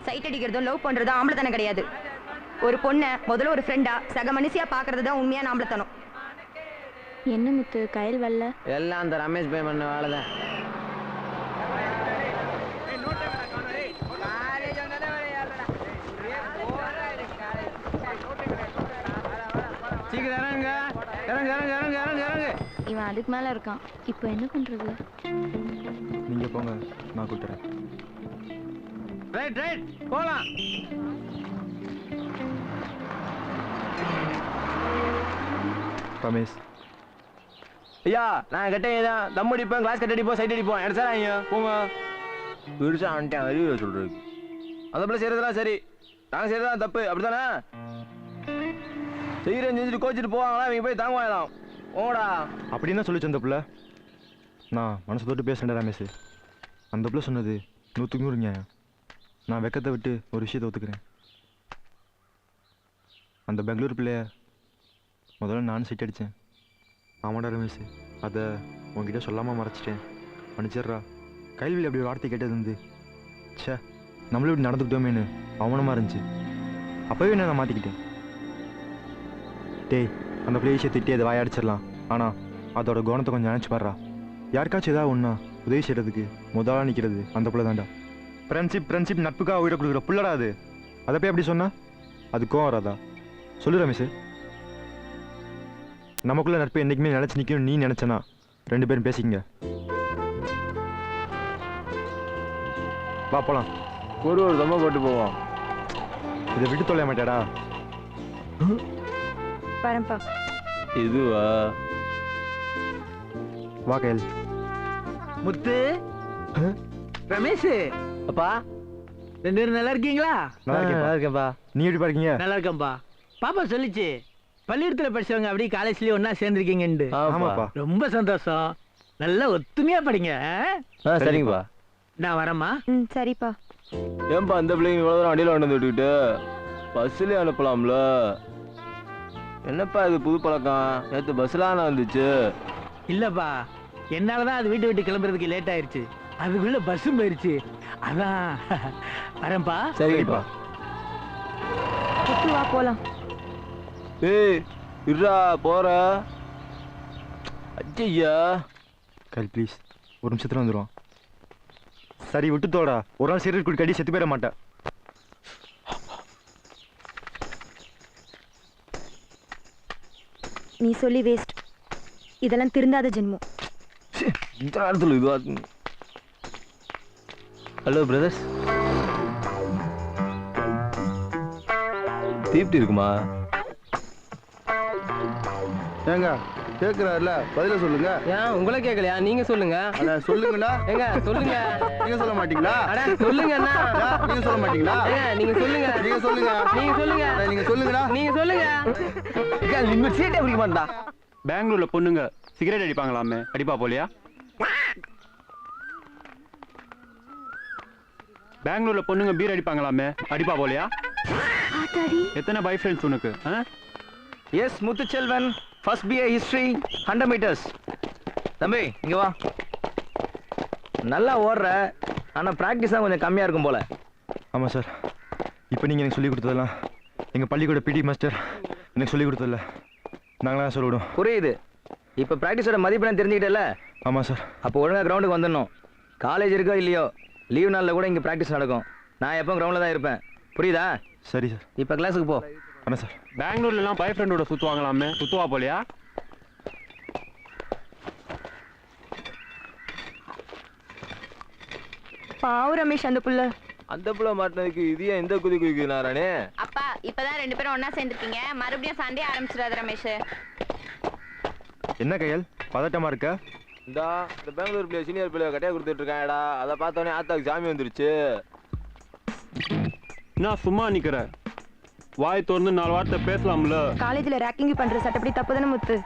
Side அடிக்கிறதும் love பண்றதும் ஆம்பளத்தனம் கிடையாது. ஒரு பொண்ணை முதல்ல ஒரு ஃப்ரெண்டா சக மனுஷியா பாக்குறது தான் உண்மையான ஆம்பளத்தனம். என்ன முத்து கயல் வரல? எல்லாம் அந்த ரமேஷ் பை பண்ண வேலைதான். இவன் அதுக்கு மேல இருக்கான். இப்போ என்ன பண்றது? நீங்க போங்க, நான் கூட்டுறேன். ரைட் ரைட் போலாம். ரமேஷ் ஐயா நான் கட்டையதான் தம் அடிப்போம், கிளாஸ் கட் அடிப்போம், சைட் அடிப்போம். என்ன சார் ஐயா போங்க. பெருசா வந்துட்டேன் அறிவு சொல்றது. அந்த பிள்ளை செய்யறதெல்லாம் சரி, நாங்கள் செய்யறதெல்லாம் தப்பு. அப்படித்தானே செய்யறேன்னு செஞ்சுட்டு கோச்சிட்டு போவாங்களா, இவங்க போய் தாங்குவாங்களாம். ஓடா அப்படின்னு தான் சொல்லிச்சு அந்த பிள்ளை. நான் மனசு தொட்டு பேசுறேன் ரமேஷ். அந்த பிள்ளை சொன்னது 100க்கு 100 நியாயம். நான் வெக்கத்தை விட்டு ஒரு விஷயத்தை ஒத்துக்கிறேன். அந்த பெங்களூர் பிள்ளைய முதல்ல நானும் சைட் அடித்தேன். ஆமாடா ரமேஷ், அதை உங்ககிட்ட சொல்லாமல் மறைச்சிட்டேன். மன்னிச்சிட்றா. கைல்வெளி அப்படி ஒரு வார்த்தை கேட்டது வந்து சே நம்மளும் இப்படி நடந்துக்கிட்டோமேனு அவமானமாக இருந்துச்சு. அப்போவே என்ன நான் மாற்றிக்கிட்டேன். டேய் அந்த பிள்ளை விஷயம் திட்டி அதை வாயடிச்சிடலாம். ஆனால் அதோட கவனத்தை கொஞ்சம் நினச்சி பாடுறா. யாருக்காச்சும் ஏதாவது ஒன்றா உதவி செய்கிறதுக்கு முதலாக நிற்கிறது அந்த பிள்ளை தான்டா. ஃப்ரெண்ட்ஷிப் நட்புக்காக உயிரை கொடுக்குற பிள்ளடா அது. அதை போய் அப்படி சொன்னா அது கோவம் வராதா? சொல்லு ரமேஷ். நமக்குள்ள நட்பு என்றைக்குமே நினச்சி நிற்கணும் நீ நினச்சனா 2 பேரும் பேசிக்கங்க. வா போலாம். ஒரு தம்மா போட்டு போவோம். இதை விட்டு தொலைய மாட்டேடா. வரேன்ப்பா. இதுவா வா கையல். முத்து ரமேஷ் அப்பா 2 பேரும் நல்லா இருக்கீங்களா? நல்லா இருக்கேன்ப்பா. நீ எப்படி பாருக்கீங்க? நல்லா இருக்கேன்பா. பாப்பா சொல்லிச்சு பள்ளிக்கூடத்துல படிச்சவங்க அப்படியே காலேஜ்லயே ஒன்னா சேர்ந்துருக்கீங்கன்னு. ஆமாப்பா. ரொம்ப சந்தோஷம். நல்லா ஒத்துமையா படிங்க. சரிங்கப்பா. நான் வரேம்மா. சரிப்பா. ஏன்பா அந்த பிள்ளைங்க இவ்வளோ தூரம் அடியில் கொண்டு விட்டுக்கிட்டு பஸ்ஸுலேயே அனுப்பலாம்ல? என்னப்பா இது புது பழக்கம்? நேற்று பஸ்ஸில் வந்துச்சு. இல்லப்பா என்னாலதான் அது வீட்டு விட்டு கிளம்புறதுக்கு லேட் ஆயிருச்சு. அதுக்குள்ள பஸ்ஸும் போயிருச்சு. அதான் வரேன்ப்பா. சரிப்பா. வா போலாம். ஏய் இருடா போற. ஐயா கைல் ப்ளீஸ் ஒரு நிமிஷத்துல வந்துடுவான். சரி விட்டுத்தோடா. ஒரு நாள் சிகரெட் குடி கடி செத்து போயிட மாட்டேன். நீ சொல்லி வேஸ்ட். இதெல்லாம் திருந்தாத ஜென்மம். இந்த நேரத்தில் இதுவா? Hello brothers. தீப்தி இருக்குமா? ஏங்க கேட்குறாருல பதில சொல்லுங்க. ஏன் உங்களை கேட்கலையா? நீங்க சொல்லுங்க. சொல்லுங்கண்ணா. ஏங்க சொல்லுங்க. நீங்க சொல்ல மாட்டீங்களா? சொல்லுங்க அண்ணா. நீங்க சொல்ல மாட்டீங்களா? நீங்க சொல்லுங்க. நீங்க சொல்லுங்க. நீங்க சொல்லுங்க. நீங்க சொல்லுங்கடா. நீங்க சொல்லுங்க. லிமிட் சீட்டே பிடிக்க மாட்டா. பெங்களூர்ல பொண்ணுங்க சிகரெட் அடிப்பாங்களாமே, அடிப்பா போலியா? பெங்களூர்ல பொண்ணுங்க பீர் அடிப்பாங்களாமே, அடிப்பா போலியா? எத்தனை பாய் ஃப்ரெண்ட்ஸ் உனக்கு? Yes Muthuselvan, first BA history 100 metres. தம்பி இங்க வா. நல்லா ஓடுற, ஆனா பிராக்டிஸ் தான் கொஞ்சம் கம்மியா இருக்கும் போல. ஆமாம் சார். இப்போ நீங்கள் எனக்கு சொல்லிக் கொடுத்ததெல்லாம் எங்கள் பள்ளிக்கூட பிடி மாஸ்டர் எனக்கு சொல்லிக் கொடுத்ததில்ல. நாங்களாம் சொல்லிவிடும். புரியுது. இப்போ ப்ராக்டிஸோட மதிப்பெண்ணை தெரிஞ்சுக்கிட்டல? ஆமாம் சார். அப்போ ஒழுங்காக கிரவுண்டுக்கு வந்துடணும். காலேஜ் இருக்கோ இல்லையோ, லீவ் நாளில் கூட இங்கே ப்ராக்டிஸ் நடக்கும். நான் எப்போ கிரவுண்டில் தான் இருப்பேன். புரியுதா? சரி சார். இப்போ கிளாஸுக்கு போ. வரேன் சார். பெங்களூர்லாம் பாய் ஃப்ரெண்டோட சுற்றுவாங்களாமே, சுற்றுவா போலியா? பாவு ரமேஷ் அந்த புள்ள. அந்த புள்ள மாட்டினதுக்கு இது ஏன் இந்த குதி குதிக்கிறானே? அப்பா இப்பதான் 2 பேரும் ஒன்னா சேர்ந்துருக்கீங்க. மறுபடியும் சண்டே ஆரம்பிச்சிடாத ரமேஷ். என்ன கையல் பதட்டமா இருக்க? இந்த பெங்களூர் பிள்ளை சீனியர் பிள்ளைய கட்டையா கொடுத்துட்டு இருக்காங்கடா. அதை பார்த்தோன்னே ஆத்தாக்கு சாமி வந்துருச்சு. நான் சும்மா நிக்கிற, வாய் திறந்து 4 வார்த்தை பேசலாம்ல. காலேஜ்ல ரேக்கிங் பண்ற சட்டப்படி தப்பு தானே முத்து?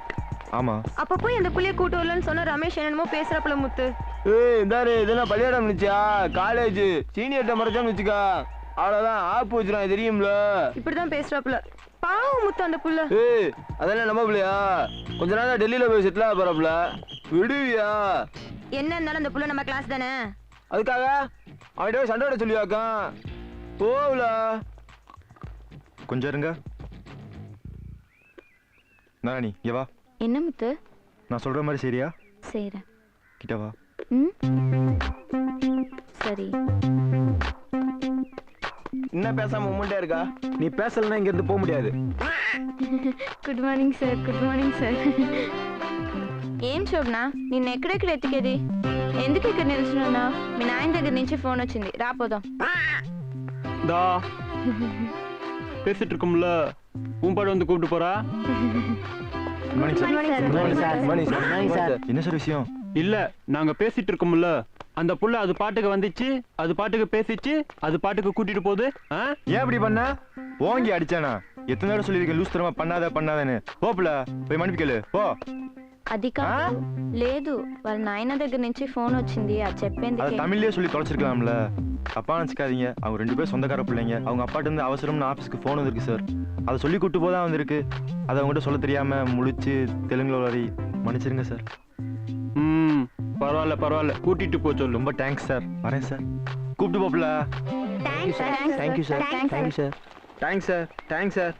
ஆமா. அப்ப போய் அந்த புள்ளைய கூட்டு வரலன்னு சொன்ன ரமேஷ் என்னமோ பேசுறப்பல முத்து. ஏய் இந்தாரு, இதெல்லாம் பள்ளியிடம் நினைச்சியா? காலேஜ் சீனியர்ட்ட மறைச்சான்னு வச்சுக்கா, அவ்வளவுதான் ஆப்பு வச்சிருக்கான் தெரியும்ல. இப்படிதான் பேசுறப்பல. பாவம் முத்து அந்த புள்ள. ஏய் அதெல்லாம் நம்ம பிள்ளையா? கொஞ்ச நாளா டெல்லியில போய் செட்டில் ஆக போறப்பல, விடுவியா? என்ன இருந்தாலும் அந்த புள்ள நம்ம கிளாஸ் தானே. அதுக்காக அவன்கிட்ட சண்டை விட சொல்லியாக்கான். போல கொஞ்சம் இருங்க. நாராணி இங்க வா. என்ன முத்து? நான் சொல்ற மாதிரி சரியா? செய்றேன். கிட்ட வா. ம் சரி. என்ன பேசாம உம்முண்டே இருக்கா? நீ பேசலன்னா இங்க இருந்து போக முடியாது. Good morning sir. Good morning sir. ఏం శోభన నిన్న ఎక్కడెక్కడ ఎత్తికేది? ఎందుకు ఇక్కడ నిల్చున్నా? మీ నాయన దగ్గర నుంచి ఫోన్ వచ్చింది, రాపోదాం. தா பேசிட்டு இருக்கோம்ல, உன் பாடு வந்து கூப்பிட்டு போறா. என்ன சார் விஷயம்? இல்ல நாங்க பேசிட்டு இருக்கோம்ல, அந்த புள்ள அது பாட்டுக்கு வந்துச்சு, அது பாட்டுக்கு பேசிச்சு, அது பாட்டுக்கு கூட்டிட்டு போகுது. ஏன் அப்படி பண்ண? ஓங்கி அடிச்சானா? எத்தனை தடவை சொல்லியிருக்கேன் லூஸ் தரமா பண்ணாதன்னு. போப்புல போய் மன்னிப்பு கேளு போ. అది కాదు, లేదు వాళ్ళ నాయన దగ్గర నుంచి ఫోన్ వచ్చింది, అది చెప్పింది. அதை தமிழ்லயே சொல்லி தொலைச்சிருக்கலாம்ல. தப்பா நினைச்சுக்காதீங்க, அவங்க 2 பேரும் சொந்தக்கார பிள்ளைங்க. அவங்க அப்பாட்ட இருந்து அவசரம்னு ஆபீஸ்க்கு போன் வந்திருக்கு சார். அதை சொல்லி கூட்டு போதான் வந்திருக்கு. அதை அவங்ககிட்ட சொல்ல தெரியாம முழிச்சு தெலுங்குல வரி மன்னிச்சிருங்க சார். பரவாயில்ல பரவாயில்ல, கூட்டிட்டு போ சொல்லு. ரொம்ப தேங்க்ஸ் சார். வரேன் சார். கூப்பிட்டு போப்புல. Thank you sir. Thank you sir. Thanks sir. Thanks sir.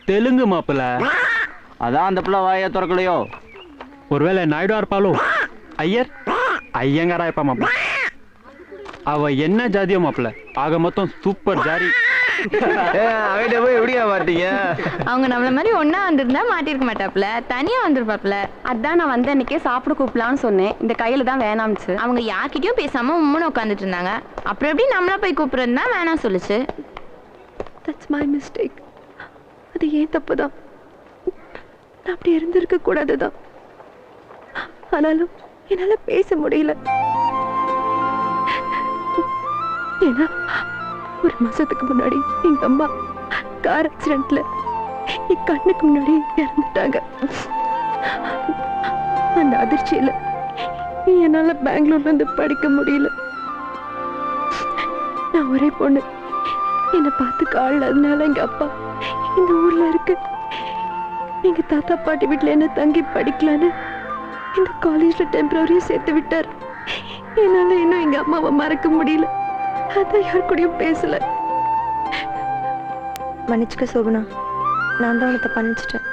Telugu மாப்பிள்ள. அதான் அந்த பிள்ளை வாயை திறக்கலையோ. ஒருவேளை நாயுடா இருப்பாளோ? ஐயர் ஐயங்காரா இருப்பா மாப்பிள்ள. அவ என்ன ஜாதியோ மாப்பிள்ள, ஆக மொத்தம் சூப்பர் ஜாரி. அவகிட்ட போய் எப்படியா மாட்டீங்க? அவங்க நம்மள மாதிரி ஒன்னா வந்திருந்தா மாட்டிருக்க மாட்டாப்ல, தனியா வந்திருப்பாப்ல. அதான் நான் வந்த அன்னைக்கே சாப்பிட கூப்பிடலான்னு சொன்னேன். இந்த கையில தான் வேணாம்ச்சு. அவங்க யார்கிட்டயும் பேசாம உம்முன்னு உட்காந்துட்டு இருந்தாங்க. அப்புறம் எப்படி நம்மள போய் கூப்பிடுறதுன்னா வேணாம் சொல்லுச்சு. That's my mistake. அது ஏன் தப்பு தான். நான் அப்படி இருந்திருக்க கூடாதுதான். ஆனாலும் என்னால பேச முடியல. ஏன்னா ஒரு மாசத்துக்கு முன்னாடி எங்க அம்மா கார் ஆக்சிடென்ட்ல என் கண்ணுக்கு முன்னாடி இறந்துட்டாங்க. அந்த அதிர்ச்சியில என்னால பெங்களூர்ல இருந்து படிக்க முடியல. நான் ஒரே பொண்ணு. என்னை பார்த்து கால் அதனால எங்க அப்பா இந்த ஊர்ல இருக்கு. எங்க தாத்தா பாட்டி வீட்டுல என்ன தங்கி படிக்கலான்னு இந்த காலேஜ்ல டெம்பரரியா சேர்த்து விட்டார். என்னால இன்னும் எங்க அம்மாவை மறக்க முடியல. அதான் யார் கூடயும் பேசல. மன்னிச்சுக்க சோபனா, நான் தான் உனக்கு பண்ணிச்சிட்டேன்.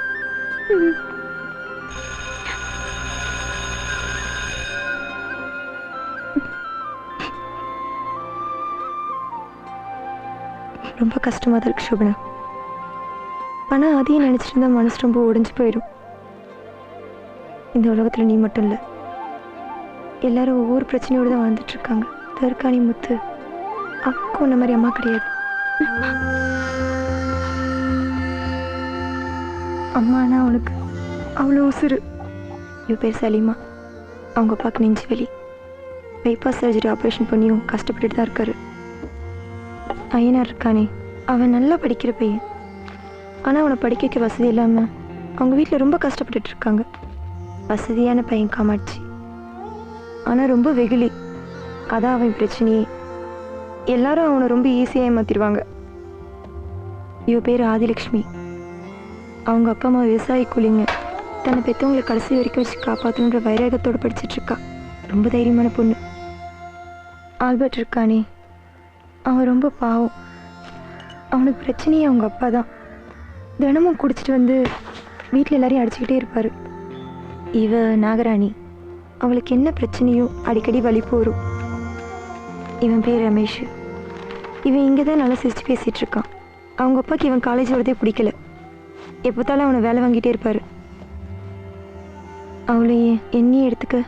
ரொம்ப கஷ்டமா தான் இருக்கு சோபனா. ஆனா அதையும் நினைச்சிட்டு இருந்தா மனசு ரொம்ப உடைஞ்சு போயிடும். இந்த உலகத்துல நீ மட்டும் இல்ல, எல்லாரும் ஒவ்வொரு பிரச்சனையோடு தான் வாழ்ந்துட்டு இருக்காங்க. தற்காணி முத்து அக்கும் இந்த மாதிரி அம்மா கிடையாது. அம்மானா அவனுக்கு அவ்வளோ உசுறு. இவ பேர் சலீமா. அவங்க அப்பாவுக்கு நெஞ்சு வலி. பைபாஸ் சர்ஜரி ஆப்ரேஷன் பண்ணியும் கஷ்டப்பட்டுட்டு தான் இருக்காரு. ஐயனார் இருக்கானே, அவன் நல்லா படிக்கிற பையன். ஆனால் அவனை படிக்க வைக்க வசதி இல்லாமல் அவங்க வீட்டில் ரொம்ப கஷ்டப்பட்டுட்டு இருக்காங்க. வசதியான பையன் காமாட்சி, ஆனால் ரொம்ப வெகுளி. அதான் அவன் பிரச்சனையே. எல்லாரும் அவனை ரொம்ப ஈஸியாக ஏமாத்திடுவாங்க. இவ பேர் ஆதிலக்ஷ்மி. அவங்க அப்பா அம்மா விவசாயி கூலிங்க. தன்னை பெற்றவங்களை கடைசி வரைக்கும் வச்சு காப்பாற்றணுன்ற வைராகத்தோடு படிச்சிட்ருக்கா. ரொம்ப தைரியமான பொண்ணு. ஆல்பர்ட் இருக்கானே, அவன் ரொம்ப பாவம். அவனுக்கு பிரச்சனையே அவங்க அப்பா தான். தினமும் குடிச்சிட்டு வந்து வீட்டில் எல்லாரையும் அடிச்சுக்கிட்டே இருப்பார். இவ நாகராணி, அவளுக்கு என்ன பிரச்சனையோ அடிக்கடி வலிப்பு வரும். இவன் பேர் ரமேஷ். இவன் இங்கே தான் நல்லா சிரிச்சு பேசிகிட்டு இருக்கான். அவங்க அப்பாவுக்கு இவன் காலேஜ் வரதே பிடிக்கல. எப்போத்தாலும் அவனை வேலை வாங்கிட்டே இருப்பார். அவளையே என்னையே எடுத்துக்க.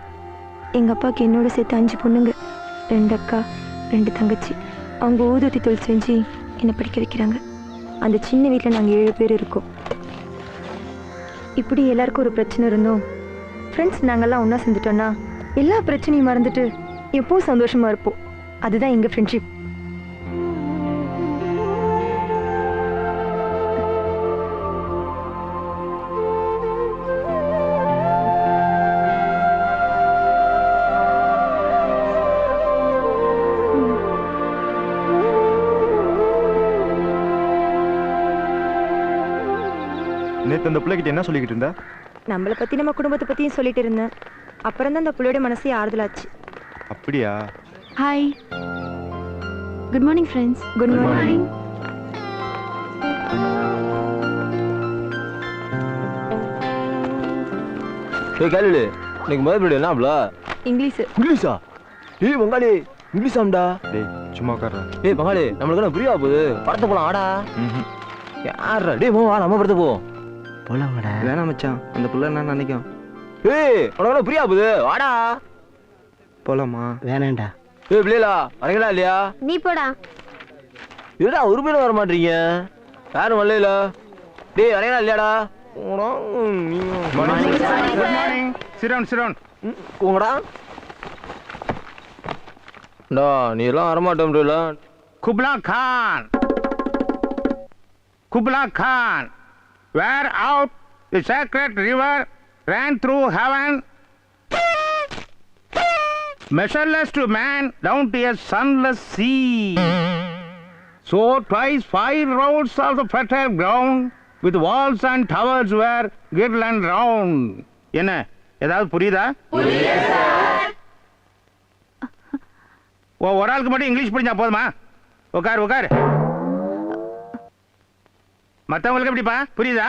எங்கள் அப்பாவுக்கு என்னோட சேர்த்து 5 பொண்ணுங்க, 2 அக்கா 2 தங்கச்சி. அவங்க ஊதுவத்தி தொழில் செஞ்சு என்னை படிக்க வைக்கிறாங்க. அந்த சின்ன வீட்டில் நாங்கள் 7 பேர் இருக்கோம். இப்படி எல்லாருக்கும் ஒரு பிரச்சனை இருந்தோம். ஃப்ரெண்ட்ஸ் நாங்கள்லாம் ஒன்றா சேர்ந்துட்டோன்னா எல்லா பிரச்சனையும் மறந்துட்டு எப்போவும் சந்தோஷமாக இருப்போம். அதுதான் எங்கள் ஃப்ரெண்ட்ஷிப். நேத்து அந்த பிள்ளைகிட்ட என்ன சொல்லிக்கிட்டு இருந்தா? நம்மளை பற்றி நம்ம குடும்பத்தை பற்றியும் சொல்லிட்டு இருந்தேன். அப்புறம் தான் அந்த பிள்ளையோட மனசே ஆறுதலாச்சு. அப்படியா? Hi good morning friends. Good morning. ஏய் கேளு, இன்னைக்கு முதல் பீரியட் என்ன இங்கிலீஷ். இங்கிலீஷா? ஏய் பங்காளி, இங்கிலீஷாம்டா. டேய் சும்மா உட்கார்றா. ஏய் பங்காளி, நம்மளுக்கு என்ன புரியா போகுது? படத்தை போலாம் ஆடா. ம்ஹும். யாரா? டேய் வா நம்ம படத்தை போவோம். போலாமாடா? வேணாம் மச்சான், அந்த புள்ள என்ன நினைக்கும். ஏய் உனக்கு என்ன புரியா போகுது? வாடா. போலாமா? வேணாண்டா. ஏய் பிள்ளைகளா, வரீங்களா இல்லையா? நீ போடா. என்னடா ஒரு பேரும் வர மாட்டீங்க? யாரும் வரல. டேய் வரீங்களா இல்லையாடா? உங்கடா நீ எல்லாம் வரமாட்டோம்ல. Kubla Khan, where out the sacred river ran through heaven, measureless to man, down to a sunless sea. So twice 5 roads of the fertile ground, with walls and towers were girdle and round. என்ன ஏதாவது புரியுதா? ஒரு ஆளுக்கு மட்டும் English புரிஞ்சா போதுமா? உட்காரு. மற்றவங்களுக்கு எப்படிப்பா புரியுதா?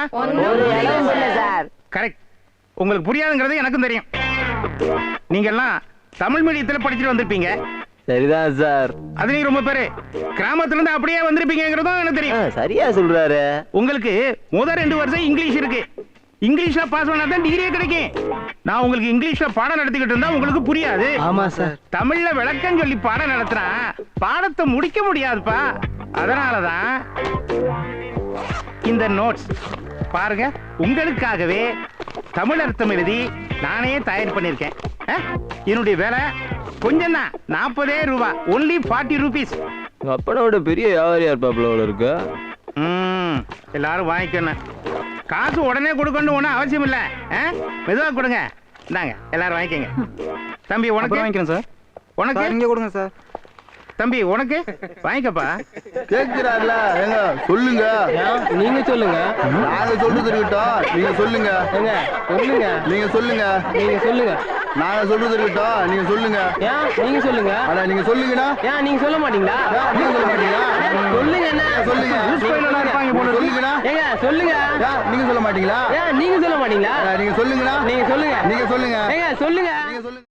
கரெக்ட். உங்களுக்கு புரியாதுங்கிறது எனக்கும் தெரியும். நீங்க எல்லாம் தமிழ் மீடியத்தில் படிச்சுட்டு வந்திருப்பீங்க. சரிதான் சார். அதுலயும் ரொம்ப பேரு கிராமத்துல இருந்து அப்படியே வந்திருப்பீங்கிறதும் எனக்கு தெரியும். சரியா சொல்றாரு. உங்களுக்கு முதல் 2 வருஷம் இங்கிலீஷ் இருக்கு. இங்கிலீஷ்ல பாஸ் பண்ணா தான் டிகிரியே கிடைக்கும். நான் உங்களுக்கு இங்கிலீஷ்ல பாடம் நடத்திக்கிட்டு இருந்தா உங்களுக்கு புரியாது. ஆமா சார். தமிழ்ல விளக்கம் சொல்லி பாடம் நடத்தினா பாடத்தை முடிக்க முடியாதுப்பா. அதனாலதான் இந்த நோட்ஸ் பாருங்க, உங்களுக்காகவே தமிழ் அர்த்தம் எழுதி நானே தயார் பண்ணிருக்கேன். என்னுடைய வேலை கொஞ்சம் தான், 40 ரூபாய், ஒன்லி 40 rupees. அப்பனோட பெரிய வியாபாரியா இருப்பாப்ல இருக்கு. எல்லாரும் வாங்கிக்கணும். காசு உடனே கொடுக்கணும் ஒன்றும் அவசியம் இல்லை. மெதுவாக கொடுங்க. இந்தாங்க எல்லாரும் வாங்கிக்கங்க. தம்பி உனக்கு வாங்கிக்கிறேன் சார். உனக்கு இங்கே கொடுங்க சார். தம்பி உனக்கு வாங்கிக்கப்பா. கேட்கிறாருல, ஏங்க சொல்லுங்க. நீங்க சொல்லுங்க. நாங்க சொல்றது இருக்கட்டும், நீங்க சொல்லுங்க. நீங்க சொல்லுங்க. நாங்க சொல்றது இருக்கட்டும், நீங்க சொல்லுங்க. நீங்க சொல்லுங்க. அட நீங்க சொல்லுங்கடா. நீங்க சொல்ல மாட்டீங்களா? நீங்க சொல்ல மாட்டீங்களா? சொல்லுங்க. சொல்லுங்க. இருப்பாங்க போல சொல்லுங்கடா. சொல்லுங்க. நீங்க சொல்ல மாட்டீங்களா? நீங்க சொல்ல மாட்டீங்களா? நீங்க சொல்லுங்கடா. நீங்க சொல்லுங்க. நீங்க சொல்லுங்க. சொல்லுங்க. நீங்க சொல்லுங்க.